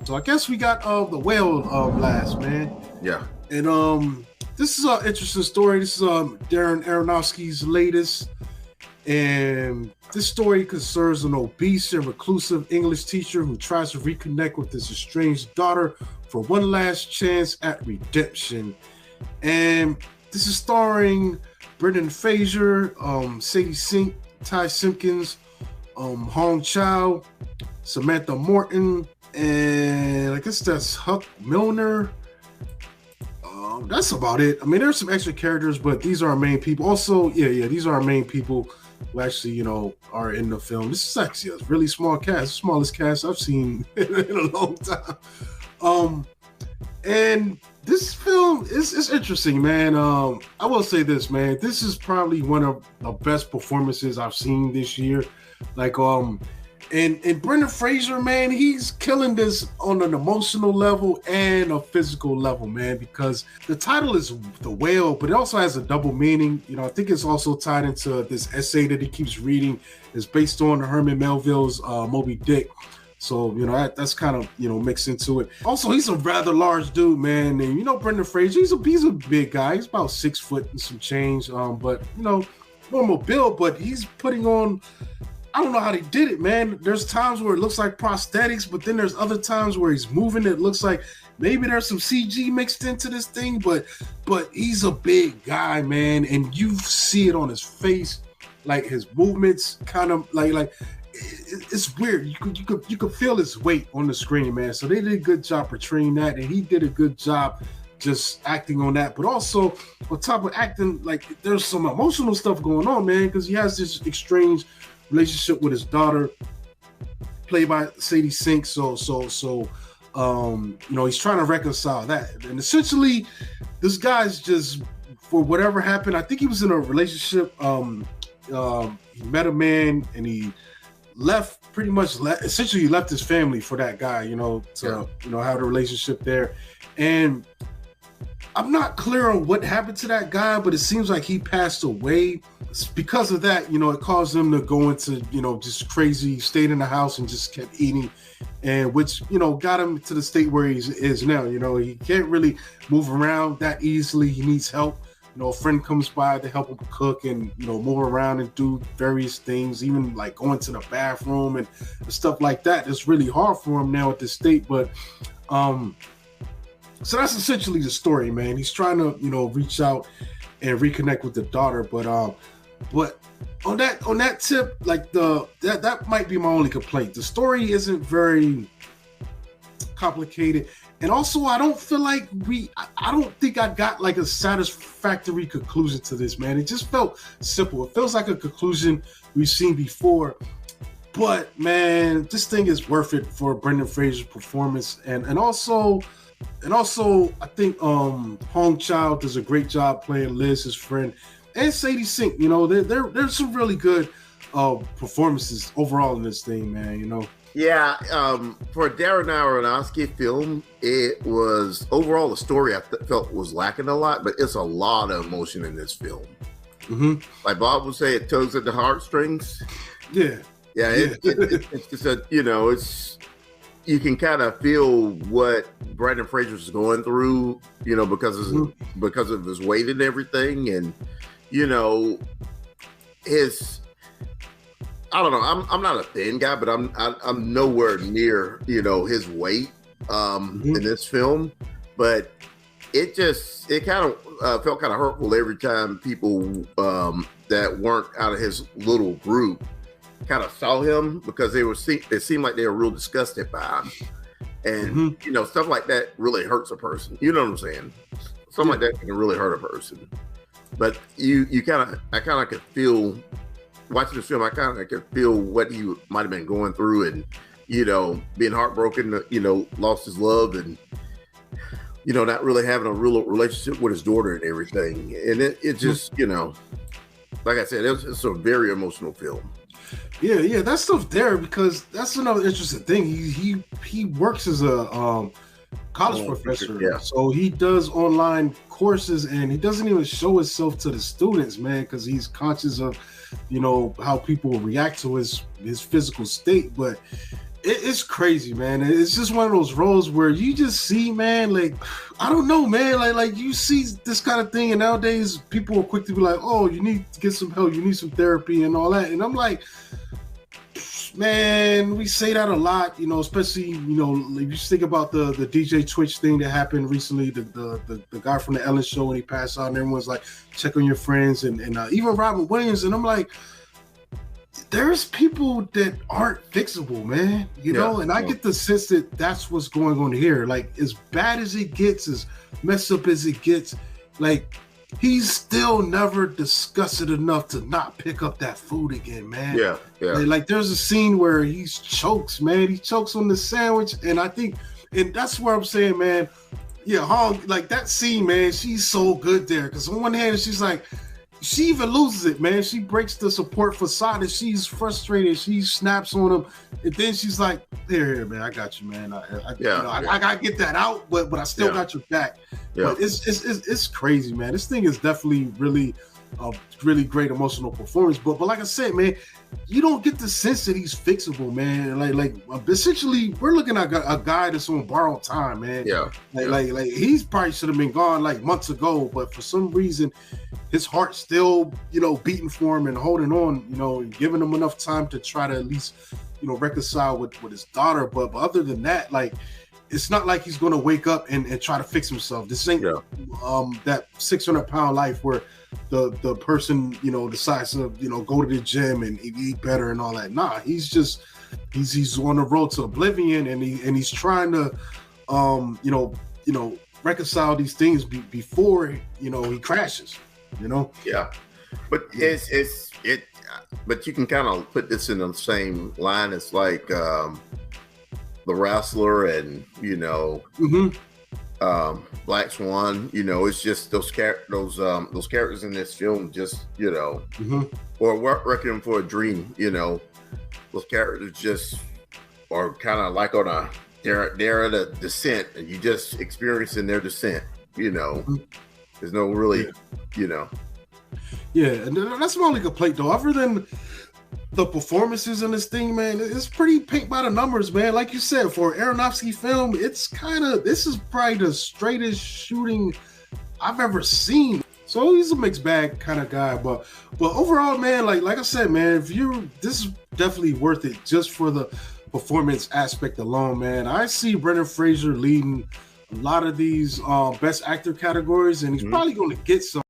So I guess we got the whale last, man. Yeah. And this is an interesting story. This is Darren Aronofsky's latest. And this story concerns an obese and reclusive English teacher who tries to reconnect with his estranged daughter for one last chance at redemption. And this is starring Brendan Fraser, Sadie Sink, Ty Simpkins, Hong Chow, Samantha Morton, and I guess that's Huck Milner. That's about it. I mean, there's some extra characters, but these are our main people. Also, these are our main people who actually, are in the film. This is actually a really small cast, the smallest cast I've seen in a long time. And this film is interesting, man. I will say this, man. This is probably one of the best performances I've seen this year. And Brendan Fraser, man, he's killing this on an emotional level and a physical level, man, because the title is The Whale, but it also has a double meaning. I think it's also tied into this essay that he keeps reading. It's based on Herman Melville's Moby Dick. So, that's kind of, mixed into it. Also, he's a rather large dude, man. And, Brendan Fraser, he's a big guy. He's about 6 foot and some change. But, normal build, but he's putting on, I don't know how they did it, man. There's times where it looks like prosthetics, but then there's other times where he's moving. It looks like maybe there's some CG mixed into this thing, but he's a big guy, man. And you see it on his face, like his movements kind of like it's weird. You could feel his weight on the screen, man. So they did a good job portraying that, and he did a good job just acting on that. But also on top of acting, like there's some emotional stuff going on, man, because he has this estranged relationship with his daughter, played by Sadie Sink. So he's trying to reconcile that. And essentially, this guy's just, for whatever happened, I think he was in a relationship. He met a man and he essentially left his family for that guy, have a relationship there. And I'm not clear on what happened to that guy, but it seems like he passed away. Because of that, it caused him to go into, just crazy, stayed in the house and just kept eating, and which, got him to the state where he is now. He can't really move around that easily. He needs help. A friend comes by to help him cook and, move around and do various things, even like going to the bathroom and stuff like that. It's really hard for him now at this state. But, so that's essentially the story, man. He's trying to, reach out and reconnect with the daughter. But on that tip, like that might be my only complaint. The story isn't very complicated. And also, I don't feel like I don't think I got like a satisfactory conclusion to this, man. It just felt simple. It feels like a conclusion we've seen before. But, man, this thing is worth it for Brendan Fraser's performance. And also, I think Hong Chow does a great job playing Liz, his friend, and Sadie Sink. There's some really good performances overall in this thing, man. Yeah, for a Darren Aronofsky film, it was overall the story I felt was lacking a lot, but it's a lot of emotion in this film. Mm-hmm. Like Bob would say, it tugs at the heartstrings. Yeah. It's just it's you can kind of feel what Brendan Fraser's going through, because of his weight and everything, and his. I don't know. I'm not a thin guy, but I'm nowhere near his weight in this film. But it kind of felt kind of hurtful every time people that weren't out of his little group kind of saw him, because it seemed like they were real disgusted by him, and stuff like that really hurts a person. You know what I'm saying? Something like that can really hurt a person. But I kind of could feel. Watching this film, I kind of could feel what he might have been going through, and being heartbroken, lost his love, and not really having a real relationship with his daughter and everything. And it just, like I said, it's a very emotional film. Yeah, that stuff there, because that's another interesting thing. He works as a college professor, yeah. So he does online courses, and he doesn't even show himself to the students, man, because he's conscious of how people react to his physical state. But It's crazy, man. It's just one of those roles where you just see, man, like, I don't know, man, like you see this kind of thing, and nowadays people are quick to be like, oh, you need to get some help, you need some therapy and all that. And I'm like, man, we say that a lot, you know, especially, you know, if you think about the DJ Twitch thing that happened recently, the guy from the Ellen Show when he passed out, and everyone's like, check on your friends, and even Robin Williams, and I'm like, there's people that aren't fixable, man, you know, and I get the sense that that's what's going on here. Like, as bad as it gets, as messed up as it gets, like, he's still never disgusted enough to not pick up that food again, man. Yeah. Like there's a scene where he chokes, man. He chokes on the sandwich, and I think, and that's where I'm saying, man, yeah, Hong, like that scene, man, she's so good there. Because on one hand, she's like, she even loses it, man. She breaks the support facade, and she's frustrated. She snaps on him, and then she's like, "Here, man, I got you, man. I gotta get that out, but I still got your back." Yeah. But it's crazy, man. This thing is definitely really a really great emotional performance. But like I said, man, you don't get the sense that he's fixable, man. Like essentially, we're looking at a guy that's on borrowed time, man. Like he's probably should have been gone like months ago, but for some reason, his heart's still, you know, beating for him and holding on, you know, and giving him enough time to try to at least, you know, reconcile with his daughter. But other than that, like, it's not like he's going to wake up and try to fix himself. This ain't that 600-pound life where the person, you know, decides to, you know, go to the gym and eat better and all that. Nah, he's on the road to oblivion, and he's trying to, you know, reconcile these things before, you know, he crashes. You know? Yeah. But but you can kind of put this in the same line as like The Wrestler and, you know, Black Swan. You know, it's just those characters in this film, just, you know, or Requiem for a Dream. You know, those characters just are kind of like on a they're at a descent, and you just experiencing their descent. You know, there's no really, you know. Yeah, and that's my only complaint, though. Other than the performances in this thing, man, it's pretty paint by the numbers, man. Like you said, for an Aronofsky film, this is probably the straightest shooting I've ever seen. So he's a mixed bag kind of guy, but overall, man, like I said, man, this is definitely worth it just for the performance aspect alone, man. I see Brendan Fraser leading a lot of these best actor categories, and he's probably going to get some.